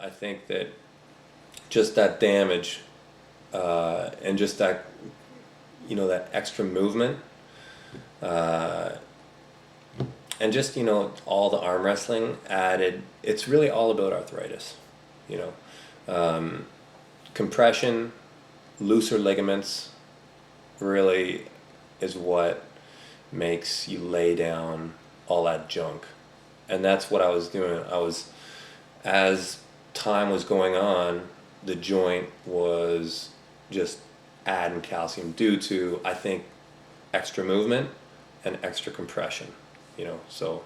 I think that just that damage and just that, that extra movement, uh, and just, all the arm wrestling added, it's really all about arthritis, you know. Compression, looser ligaments really is what makes you lay down all that junk. And that's what I was doing. As time was going on, the joint was just adding calcium due to, I think, extra movement and extra compression, so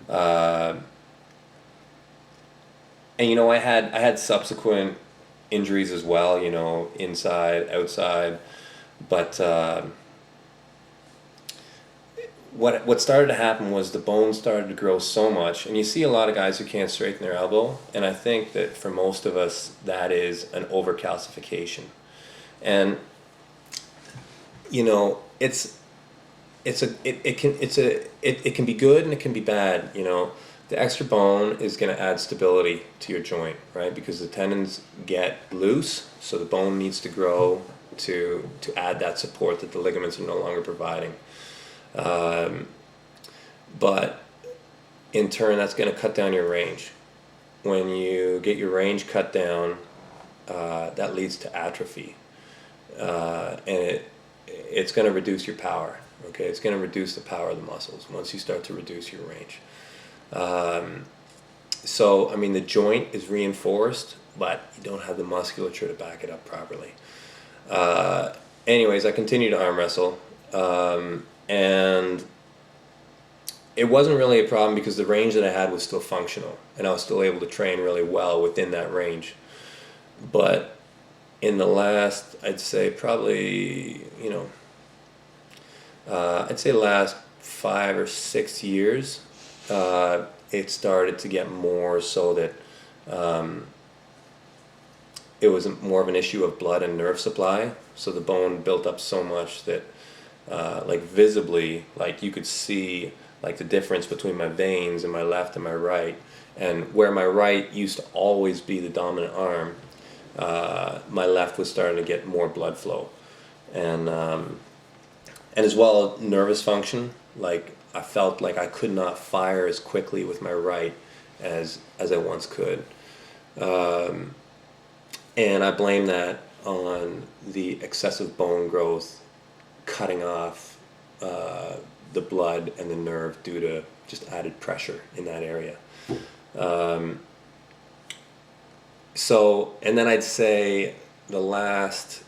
and I had subsequent injuries as well, inside, outside, but what started to happen was the bone started to grow so much, and you see a lot of guys who can't straighten their elbow, and I think that for most of us that is an overcalcification. And it can be good and it can be bad. The extra bone is going to add stability to your joint, right? Because the tendons get loose, so the bone needs to grow to add that support that the ligaments are no longer providing. But in turn, that's going to cut down your range. When you get your range cut down, that leads to atrophy, and it's going to reduce your power. Okay, it's going to reduce the power of the muscles once you start to reduce your range. So, the joint is reinforced, but you don't have the musculature to back it up properly. Anyways, I continued to arm wrestle, and it wasn't really a problem because the range that I had was still functional, and I was still able to train really well within that range. But in the last, I'd say probably, last 5 or 6 years, it started to get more so that it was more of an issue of blood and nerve supply. So the bone built up so much that, visibly, you could see, the difference between my veins in my left and my right. And where my right used to always be the dominant arm, my left was starting to get more blood flow. And as well, nervous function, I felt like I could not fire as quickly with my right as I once could. And I blame that on the excessive bone growth cutting off the blood and the nerve due to just added pressure in that area. And then I'd say the last,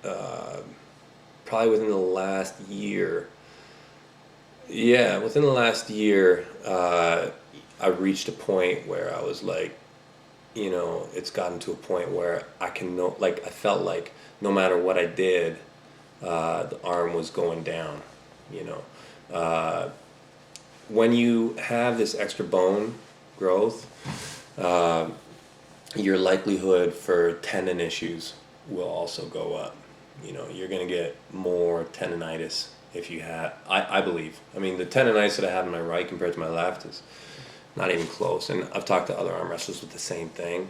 probably within the last year, I reached a point where I was like, it's gotten to a point where I felt like no matter what I did, the arm was going down, When you have this extra bone growth, your likelihood for tendon issues will also go up. You're going to get more tendonitis if you have, I believe. The tendonitis that I have in my right compared to my left is not even close. And I've talked to other arm wrestlers with the same thing,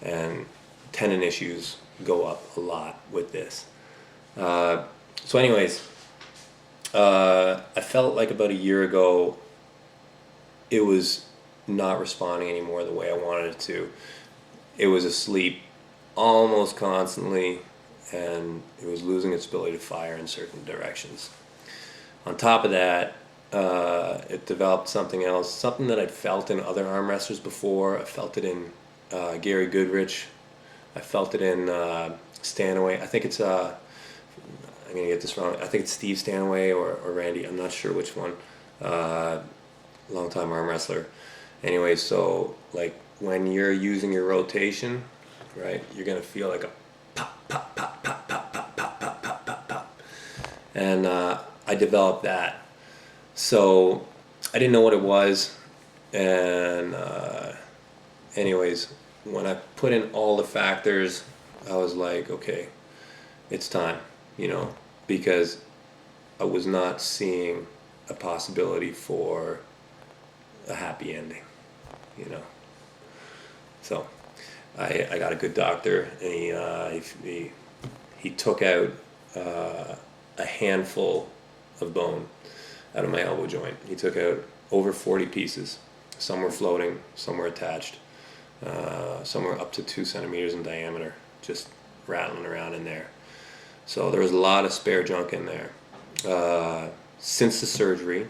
and tendon issues go up a lot with this. So anyways, I felt like about a year ago, it was not responding anymore the way I wanted it to. It was asleep almost constantly, and it was losing its ability to fire in certain directions. On top of that, it developed something else, something that I'd felt in other arm wrestlers before. I felt it in Gary Goodrich. I felt it in Stanaway. I think it's, I'm going to get this wrong, I think it's Steve Stanaway or Randy, I'm not sure which one. Long-time arm wrestler. Anyway, so when you're using your rotation, right, you're going to feel like a pop, pop, pop, pop, pop, pop, pop, pop, pop, pop, pop. And I developed that. So I didn't know what it was. And anyways, when I put in all the factors, I was like, okay, it's time, because I was not seeing a possibility for a happy ending, So I got a good doctor, and he took out a handful of bone out of my elbow joint. He took out over 40 pieces. Some were floating, some were attached, some were up to 2 centimeters in diameter, just rattling around in there. So there was a lot of spare junk in there. Since the surgery,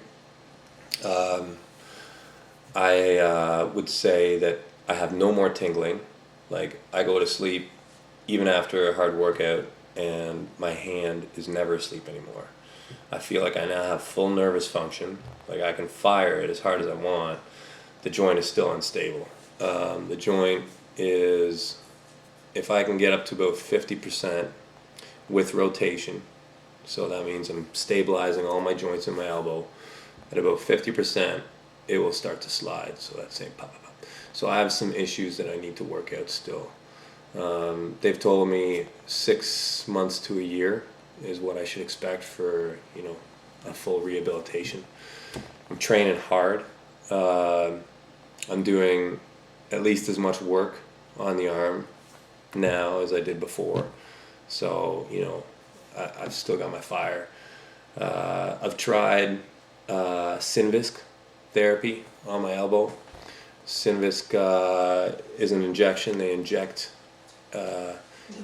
I would say that I have no more tingling. Like, I go to sleep even after a hard workout, and my hand is never asleep anymore. I feel like I now have full nervous function. Like, I can fire it as hard as I want. The joint is still unstable. The joint is, if I can get up to about 50% with rotation, so that means I'm stabilizing all my joints in my elbow, at about 50%, it will start to slide. So that's saying pop, pop, pop. So I have some issues that I need to work out still. They've told me 6 months to a year is what I should expect for, a full rehabilitation. I'm training hard. I'm doing at least as much work on the arm now as I did before. So, I've still got my fire. I've tried Synvisc therapy on my elbow. Synvisc is an injection. They inject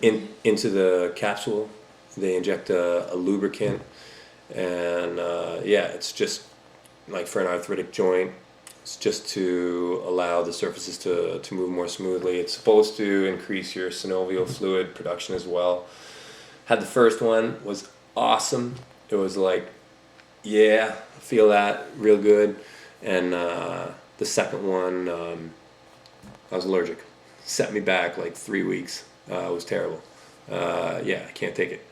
into the capsule. They inject a lubricant, and it's just like for an arthritic joint. It's just to allow the surfaces to move more smoothly. It's supposed to increase your synovial fluid production as well. Had the first one, was awesome. It was like, yeah, I feel that real good. And the second one, I was allergic. Set me back like 3 weeks. It was terrible. I can't take it.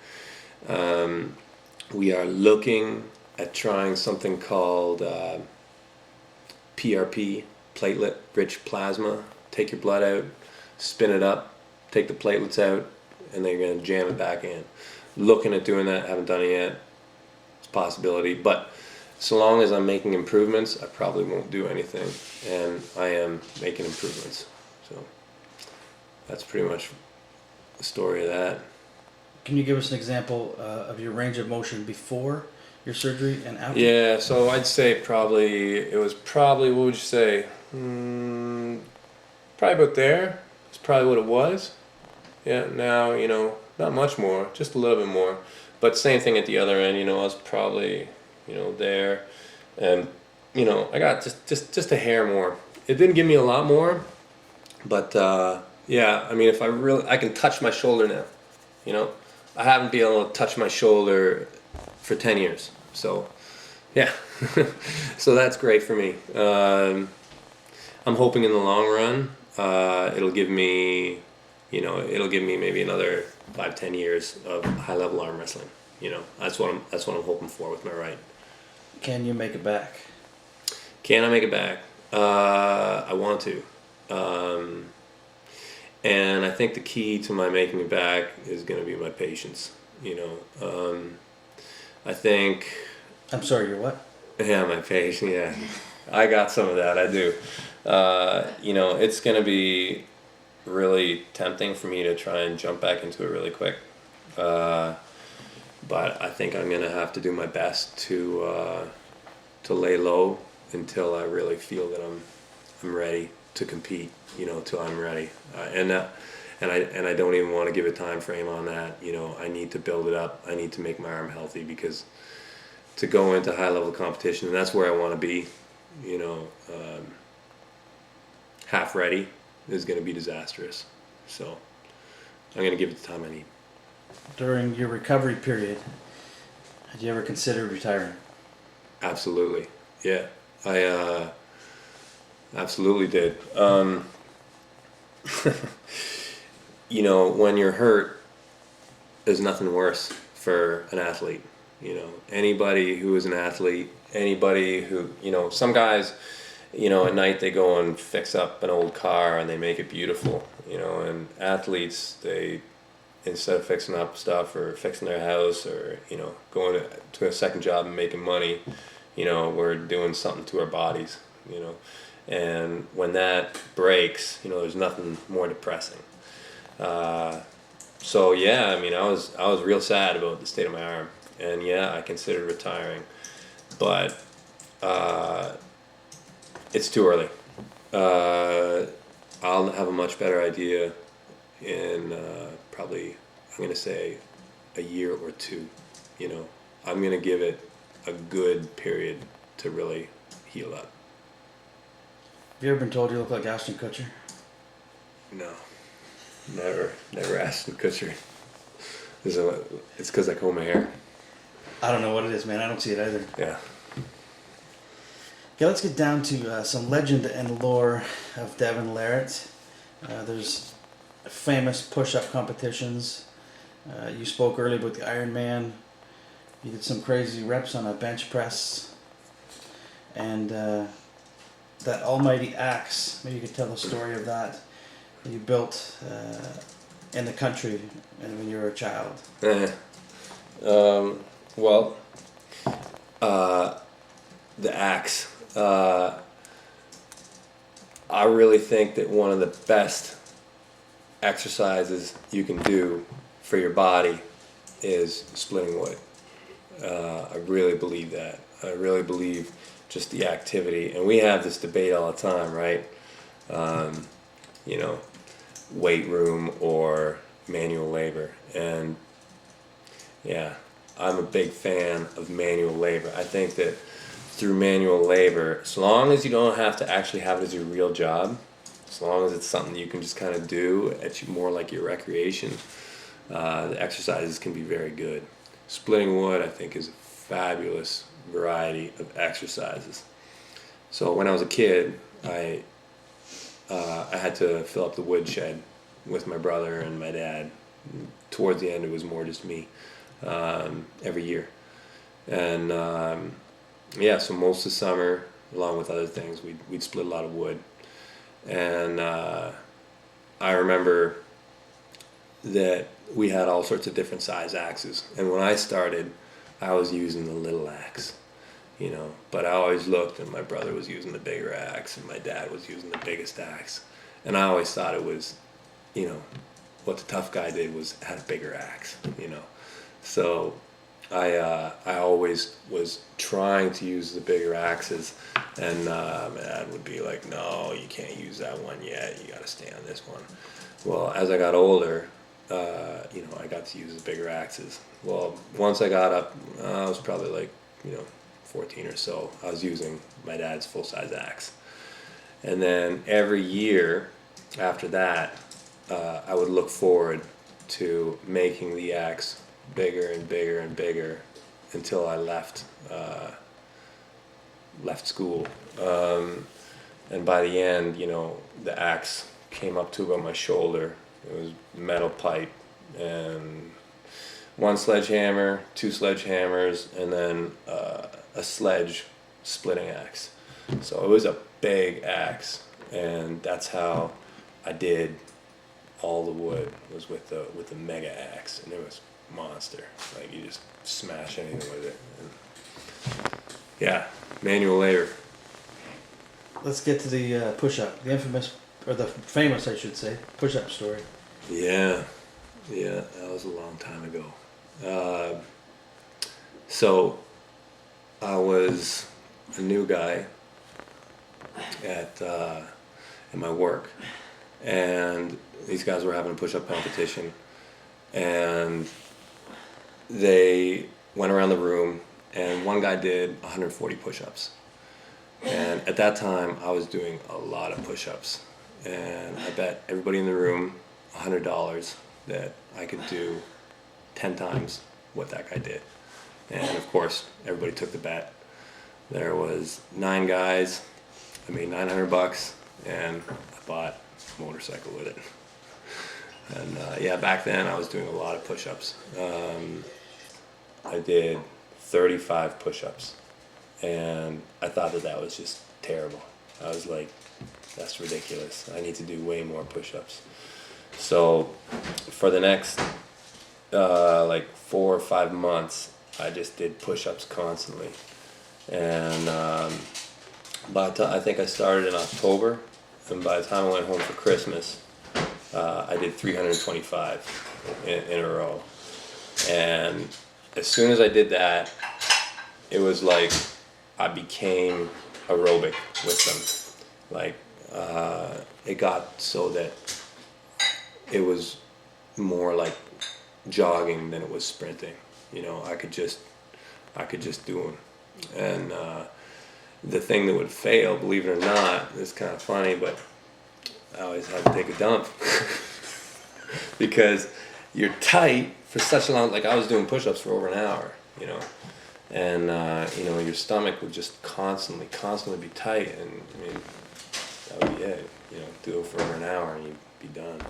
We are looking at trying something called PRP, platelet-rich plasma. Take your blood out, spin it up, take the platelets out, and then you're going to jam it back in. Looking at doing that, haven't done it yet. It's a possibility, but so long as I'm making improvements, I probably won't do anything, and I am making improvements. So that's pretty much the story of that. Can you give us an example of your range of motion before your surgery and after? Yeah, so I'd say what would you say? Probably about there. It's probably what it was. Yeah, now, not much more, just a little bit more. But same thing at the other end, I was probably, there. And, I got just a hair more. It didn't give me a lot more, but if I can touch my shoulder now, I haven't been able to touch my shoulder for 10 years. So, yeah, so that's great for me. I'm hoping in the long run, it'll give me maybe another 5-10 years of high-level arm wrestling. That's what I'm hoping for with my right. Can you make it back? Can I make it back? I want to. And I think the key to my making it back is going to be my patience. I think. I'm sorry, you're what? Yeah, my patience. Yeah, I got some of that. I do. It's going to be really tempting for me to try and jump back into it really quick. But I think I'm going to have to do my best to lay low until I really feel that I'm ready to compete. Till I'm ready. And I don't even want to give a time frame on that. I need to build it up. I need to make my arm healthy, because to go into high level competition, and that's where I want to be, half ready is going to be disastrous. So I'm going to give it the time I need. During your recovery period, had you ever considered retiring? Absolutely. Yeah. I absolutely did. When you're hurt, there's nothing worse for an athlete. Anybody who is an athlete, anybody who, some guys, at night they go and fix up an old car and they make it beautiful, and athletes, they, instead of fixing up stuff or fixing their house or, going to a second job and making money, we're doing something to our bodies, And when that breaks, there's nothing more depressing. So yeah, I mean, I was real sad about the state of my arm, and yeah, I considered retiring, but it's too early. I'll have a much better idea in probably, I'm going to say, a year or two. I'm going to give it a good period to really heal up. Have you ever been told you look like Ashton Kutcher? No, never Ashton Kutcher. It's because I comb my hair. I don't know what it is, man. I don't see it either. Yeah. Okay, let's get down to some legend and lore of Devon Larratt. There's famous push-up competitions. You spoke earlier about the Iron Man. You did some crazy reps on a bench press. And that almighty axe, maybe you could tell the story of that you built in the country when you were a child. Well, the axe. I really think that one of the best exercises you can do for your body is splitting wood. I really believe that. I really believe just the activity. And we have this debate all the time, right? Weight room or manual labor. And yeah, I'm a big fan of manual labor. I think that through manual labor, as long as you don't have to actually have it as your real job, as long as it's something you can just kind of do at more like your recreation, the exercises can be very good. Splitting wood, I think, is a fabulous variety of exercises. So when I was a kid, I had to fill up the woodshed with my brother and my dad. Towards the end, it was more just me every year. And so most of the summer, along with other things, we'd split a lot of wood. And I remember that we had all sorts of different size axes. And when I started, I was using the little axe, but I always looked and my brother was using the bigger axe and my dad was using the biggest axe. And I always thought it was, what the tough guy did was had a bigger axe, So I always was trying to use the bigger axes, and my dad would be like, no, you can't use that one yet, you got to stay on this one. Well, as I got older, I got to use the bigger axes. Well, once I got up, I was probably like, 14 or so, I was using my dad's full-size axe. And then every year after that, I would look forward to making the axe bigger and bigger and bigger until I left school. And by the end, the axe came up to about my shoulder. It was metal pipe and one sledgehammer, two sledgehammers, and then a sledge splitting axe. So it was a big axe, and that's how I did all the wood, was with the mega axe, and it was monster. Like, you just smash anything with it. And yeah, manual labor. Let's get to the push-up, the infamous, or the famous, I should say, push-up story. Yeah, that was a long time ago. So I was a new guy in my work, and these guys were having a push-up competition, and they went around the room, and one guy did 140 push-ups. And at that time, I was doing a lot of push-ups, and I bet everybody in the room $100 that I could do 10 times what that guy did. And of course, everybody took the bet. There was 9 guys. I made $900, and I bought a motorcycle with it. And back then I was doing a lot of push-ups. I did 35 push-ups, and I thought that was just terrible. I was like, that's ridiculous. I need to do way more push-ups. So for the next 4 or 5 months, I just did push-ups constantly. And I think I started in October, and by the time I went home for Christmas, I did 325 in a row. And as soon as I did that, it was like I became aerobic with them. Like it got so that it was more like jogging than it was sprinting. You know, I could just do them. And the thing that would fail, believe it or not, it's kind of funny, but I always had to take a dump because you're tight for such a long. Like I was doing push-ups for over an hour, you know, and you know your stomach would just constantly be tight, and I mean that would be it. You know, do it for over an hour and you'd be done.